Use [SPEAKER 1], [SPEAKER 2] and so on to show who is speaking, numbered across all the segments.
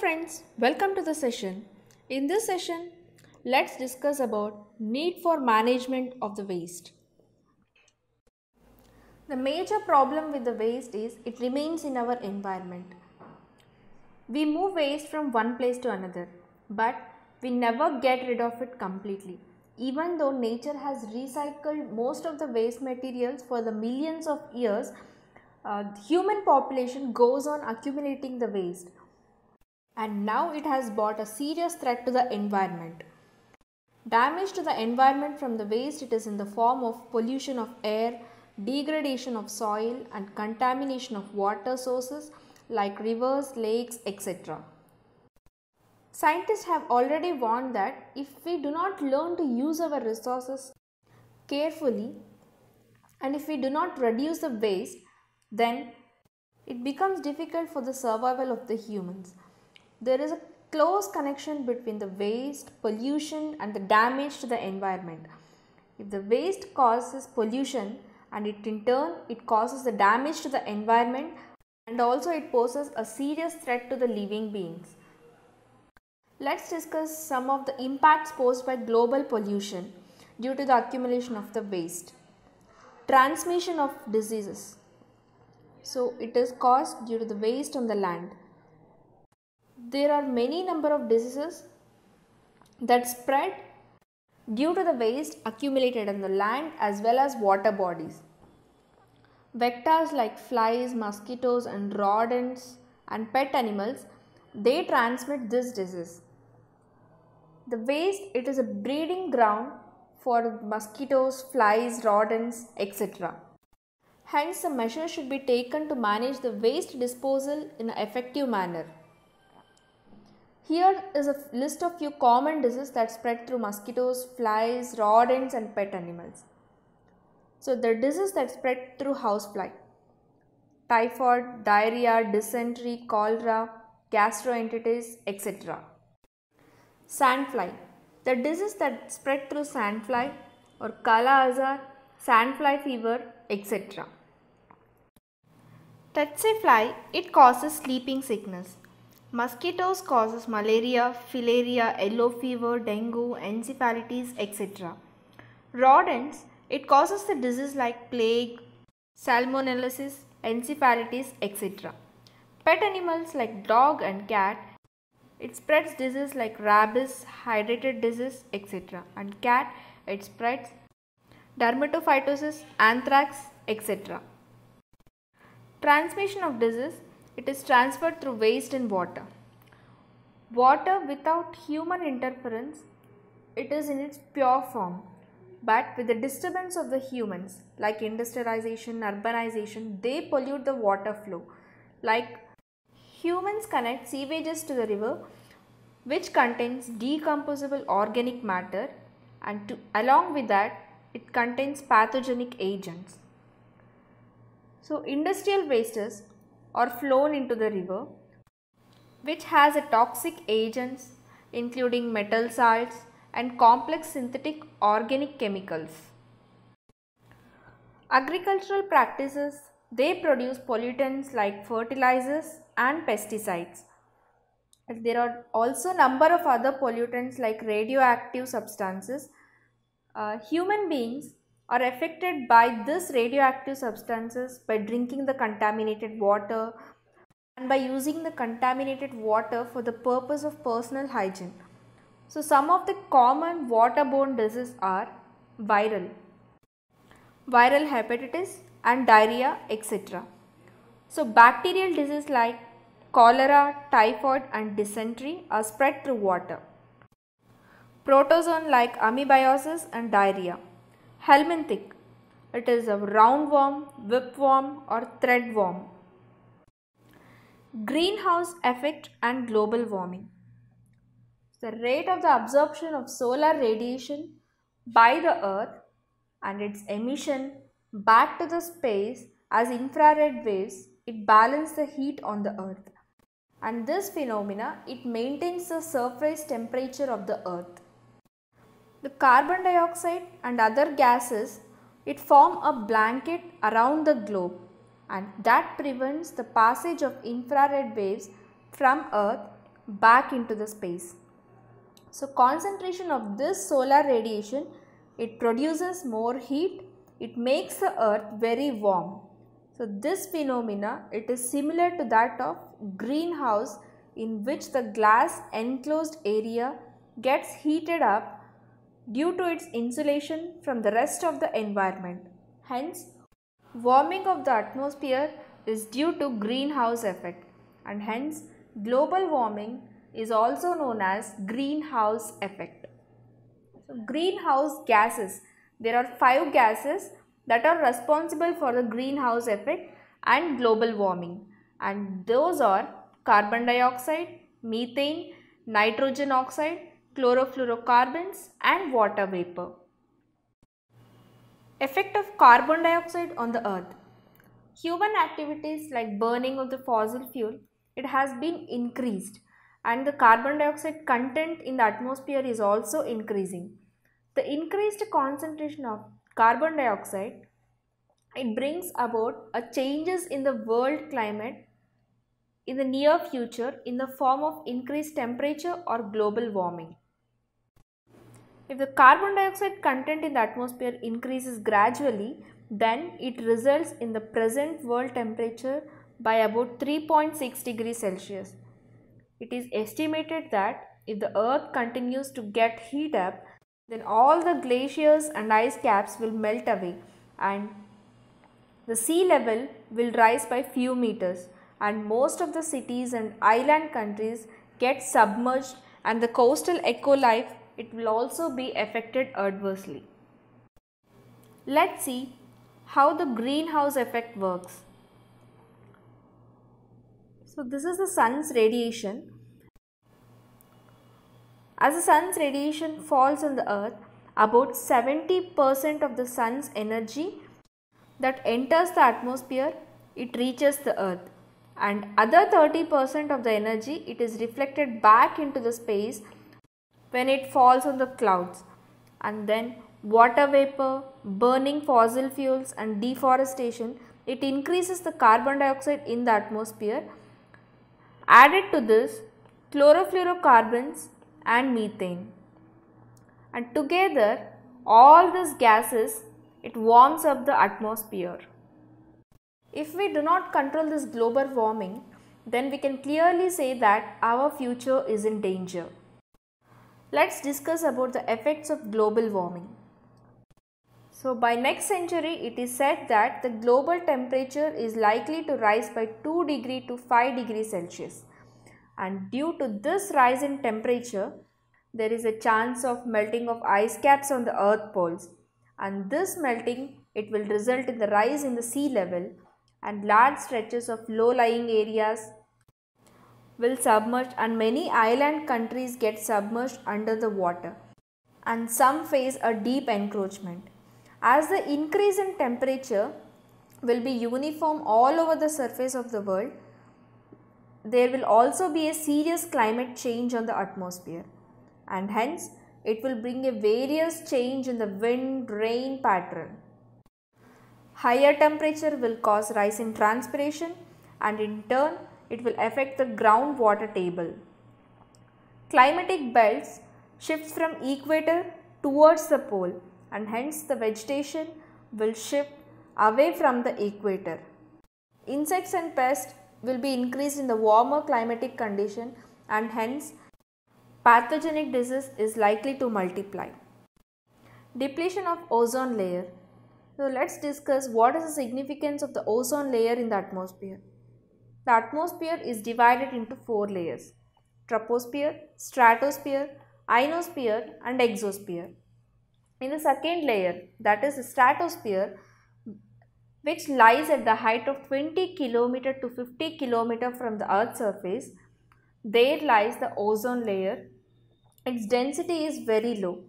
[SPEAKER 1] friends, welcome to the session. In this session, let's discuss about need for management of the waste. The major problem with the waste is it remains in our environment. We move waste from one place to another, but we never get rid of it completely. Even though nature has recycled most of the waste materials for the millions of years, human population goes on accumulating the waste. And now it has brought a serious threat to the environment. Damage to the environment from the waste, it is in the form of pollution of air, degradation of soil and contamination of water sources like rivers, lakes, etc. Scientists have already warned that if we do not learn to use our resources carefully and if we do not reduce the waste, then it becomes difficult for the survival of the humans. There is a close connection between the waste, pollution and the damage to the environment. If the waste causes pollution and in turn it causes the damage to the environment and also it poses a serious threat to the living beings. Let's discuss some of the impacts posed by global pollution due to the accumulation of the waste. Transmission of diseases. So it is caused due to the waste on the land. There are many number of diseases that spread due to the waste accumulated on the land as well as water bodies. Vectors like flies, mosquitoes and rodents and pet animals, they transmit this disease. The waste, it is a breeding ground for mosquitoes, flies, rodents, etc. Hence, the measures should be taken to manage the waste disposal in an effective manner. Here is a list of few common diseases that spread through mosquitoes, flies, rodents and pet animals. So the diseases that spread through housefly: typhoid, diarrhea, dysentery, cholera, gastroenteritis, etc. Sandfly, the disease that spread through sandfly or kala azar, sandfly fever, etc. Tsetse fly, it causes sleeping sickness. Mosquitoes causes malaria, filaria, yellow fever, dengue, encephalitis, etc. Rodents, it causes the disease like plague, salmonellosis, encephalitis, etc. Pet animals like dog and cat, it spreads disease like rabies, hydrated disease, etc. And cat, it spreads dermatophytosis, anthrax, etc. Transmission of disease, it is transferred through waste in water. Water without human interference, it is in its pure form. But with the disturbance of the humans like industrialization, urbanization, they pollute the water flow. Like humans connect sewages to the river which contains decomposable organic matter and along with that it contains pathogenic agents. So industrial wastes are flown into the river which has a toxic agents including metal salts and complex synthetic organic chemicals. Agricultural practices, they produce pollutants like fertilizers and pesticides. There are also number of other pollutants like radioactive substances. Human beings are affected by these radioactive substances by drinking the contaminated water and by using the contaminated water for the purpose of personal hygiene. So some of the common waterborne diseases are viral hepatitis and diarrhea, etc. So bacterial diseases like cholera, typhoid and dysentery are spread through water. Protozoan like amoebiasis and diarrhea. Helminthic, it is a roundworm, whipworm or threadworm. Greenhouse effect and global warming. The rate of the absorption of solar radiation by the earth and its emission back to the space as infrared waves, it balances the heat on the earth. And this phenomena, it maintains the surface temperature of the earth. The carbon dioxide and other gases, it form a blanket around the globe and that prevents the passage of infrared waves from earth back into the space. So concentration of this solar radiation, it produces more heat, it makes the earth very warm. So this phenomena, it is similar to that of greenhouse, in which the glass enclosed area gets heated up due to its insulation from the rest of the environment. Hence, warming of the atmosphere is due to greenhouse effect, and hence global warming is also known as greenhouse effect. So greenhouse gases, there are 5 gases that are responsible for the greenhouse effect and global warming, and those are carbon dioxide, methane, nitrogen oxide, chlorofluorocarbons and water vapor. Effect of carbon dioxide on the earth. Human activities like burning of the fossil fuel, it has been increased, and the carbon dioxide content in the atmosphere is also increasing. The increased concentration of carbon dioxide, it brings about a changes in the world climate in the near future in the form of increased temperature or global warming. If the carbon dioxide content in the atmosphere increases gradually, then it results in the present world temperature by about 3.6 degrees Celsius. It is estimated that if the earth continues to get heat up, then all the glaciers and ice caps will melt away, and the sea level will rise by few meters, and most of the cities and island countries get submerged, and the coastal eco life, it will also be affected adversely. Let's see how the greenhouse effect works. So this is the sun's radiation. As the sun's radiation falls on the earth, about 70% of the sun's energy that enters the atmosphere, it reaches the earth, and other 30% of the energy, it is reflected back into the space when it falls on the clouds. And then water vapor, burning fossil fuels and deforestation, it increases the carbon dioxide in the atmosphere. Added to this, chlorofluorocarbons and methane, and together all these gases, it warms up the atmosphere. If we do not control this global warming, then we can clearly say that our future is in danger. Let's discuss about the effects of global warming. So by next century, it is said that the global temperature is likely to rise by 2 degree to 5 degrees Celsius. And due to this rise in temperature, there is a chance of melting of ice caps on the earth poles, and this melting, it will result in the rise in the sea level, and large stretches of low-lying areas will submerge, and many island countries get submerged under the water, and some face a deep encroachment. As the increase in temperature will be uniform all over the surface of the world, there will also be a serious climate change on the atmosphere, and hence it will bring a various change in the wind, rain pattern. Higher temperature will cause rise in transpiration, and in turn it will affect the groundwater table. Climatic belts shifts from equator towards the pole, and hence the vegetation will shift away from the equator. Insects and pests will be increased in the warmer climatic condition, and hence pathogenic disease is likely to multiply. Depletion of ozone layer. So let's discuss what is the significance of the ozone layer in the atmosphere. The atmosphere is divided into 4 layers: troposphere, stratosphere, ionosphere and exosphere. In the second layer, that is the stratosphere, which lies at the height of 20 km to 50 km from the earth's surface, there lies the ozone layer. Its density is very low,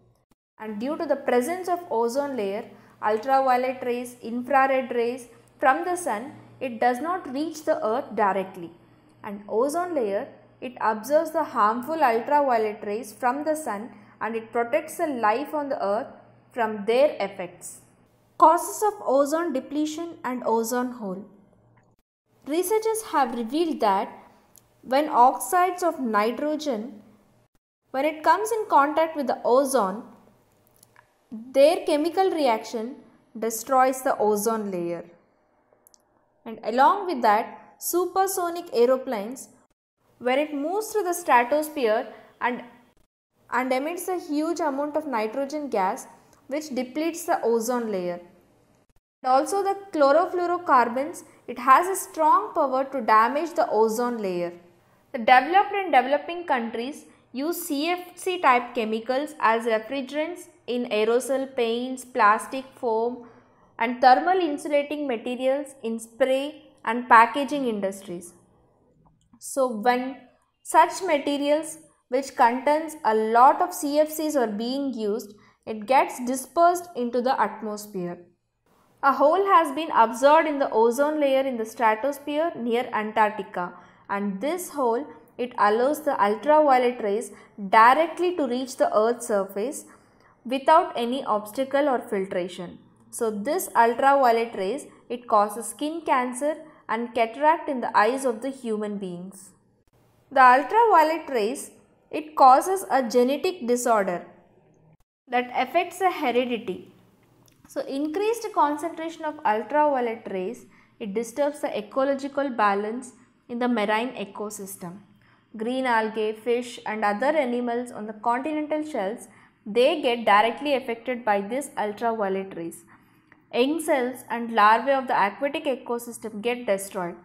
[SPEAKER 1] and due to the presence of ozone layer, ultraviolet rays, infrared rays from the sun, it does not reach the earth directly, and ozone layer, it absorbs the harmful ultraviolet rays from the sun, and it protects the life on the earth from their effects. Causes of ozone depletion and ozone hole. Researchers have revealed that when oxides of nitrogen, when it comes in contact with the ozone, their chemical reaction destroys the ozone layer. And along with that, supersonic aeroplanes, when it moves through the stratosphere and emits a huge amount of nitrogen gas which depletes the ozone layer. And also the chlorofluorocarbons, it has a strong power to damage the ozone layer. The developed and developing countries use CFC type chemicals as refrigerants in aerosol paints, plastic foam and thermal insulating materials in spray and packaging industries. So when such materials which contains a lot of CFCs are being used, it gets dispersed into the atmosphere. A hole has been observed in the ozone layer in the stratosphere near Antarctica, and this hole, it allows the ultraviolet rays directly to reach the Earth's surface without any obstacle or filtration. So this ultraviolet rays, it causes skin cancer and cataract in the eyes of the human beings. The ultraviolet rays, it causes a genetic disorder that affects the heredity. So increased concentration of ultraviolet rays, it disturbs the ecological balance in the marine ecosystem. Green algae, fish and other animals on the continental shelves, they get directly affected by this ultraviolet rays. Young cells and larvae of the aquatic ecosystem get destroyed.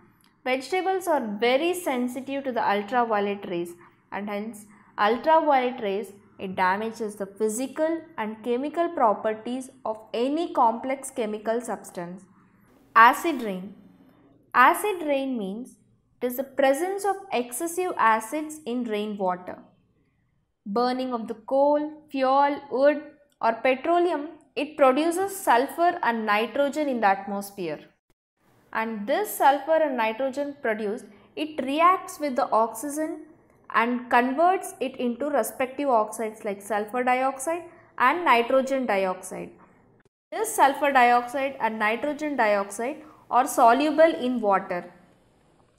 [SPEAKER 1] Vegetables are very sensitive to the ultraviolet rays, and hence ultraviolet rays, it damages the physical and chemical properties of any complex chemical substance. Acid rain. Acid rain means it is the presence of excessive acids in rainwater. Burning of the coal, fuel, wood or petroleum, it produces sulfur and nitrogen in the atmosphere. And this sulfur and nitrogen produced, it reacts with the oxygen and converts it into respective oxides like sulfur dioxide and nitrogen dioxide. This sulfur dioxide and nitrogen dioxide are soluble in water,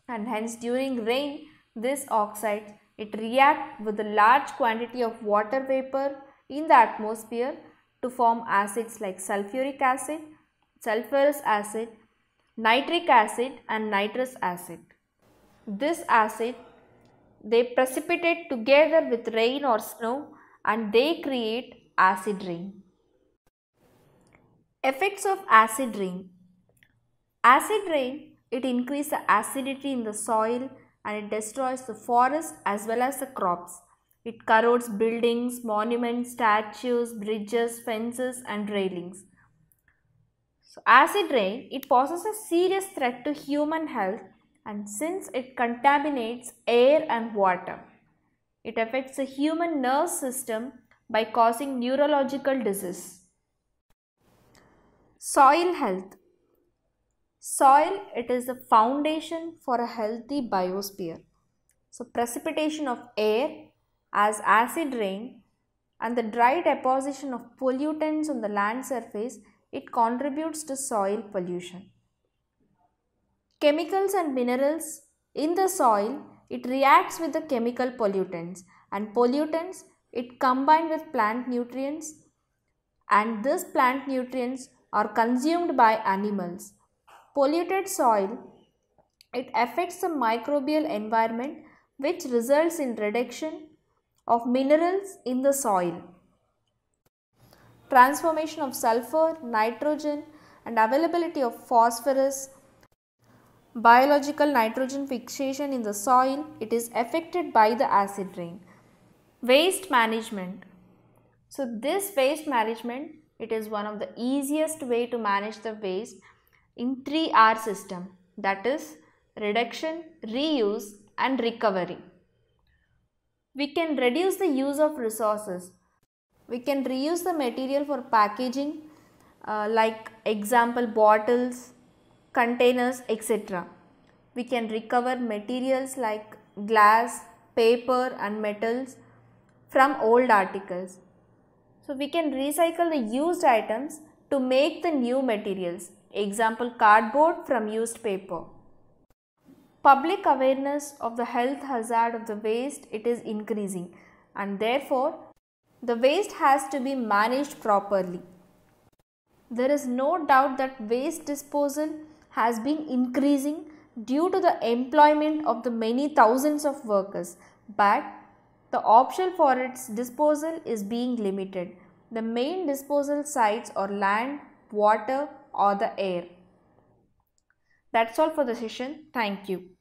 [SPEAKER 1] and hence during rain this oxide, it reacts with a large quantity of water vapor in the atmosphere to form acids like sulfuric acid, sulfurous acid, nitric acid and nitrous acid. This acid, they precipitate together with rain or snow and they create acid rain. Effects of acid rain. Acid rain, it increases the acidity in the soil and it destroys the forest as well as the crops. It corrodes buildings, monuments, statues, bridges, fences and railings. So acid rain, it poses a serious threat to human health, and since it contaminates air and water, it affects the human nerve system by causing neurological disease. Soil health. Soil, it is the foundation for a healthy biosphere. So precipitation of air as acid rain and the dry deposition of pollutants on the land surface, it contributes to soil pollution. Chemicals and minerals in the soil, it reacts with the chemical pollutants, and pollutants, it combine with plant nutrients, and these plant nutrients are consumed by animals. Polluted soil, it affects the microbial environment which results in reduction of minerals in the soil. Transformation of sulfur, nitrogen and availability of phosphorus, biological nitrogen fixation in the soil, it is affected by the acid rain. Waste management. So this waste management, it is one of the easiest way to manage the waste in 3R system, that is reduction, reuse and recovery. We can reduce the use of resources. We can reuse the material for packaging like example bottles, containers, etc. We can recover materials like glass, paper and metals from old articles. So we can recycle the used items to make the new materials, example cardboard from used paper. public awareness of the health hazard of the waste, it is increasing, and therefore the waste has to be managed properly. There is no doubt that waste disposal has been increasing due to the employment of the many thousands of workers, but the option for its disposal is being limited. The main disposal sites are land, water or the air. That's all for the session. Thank you.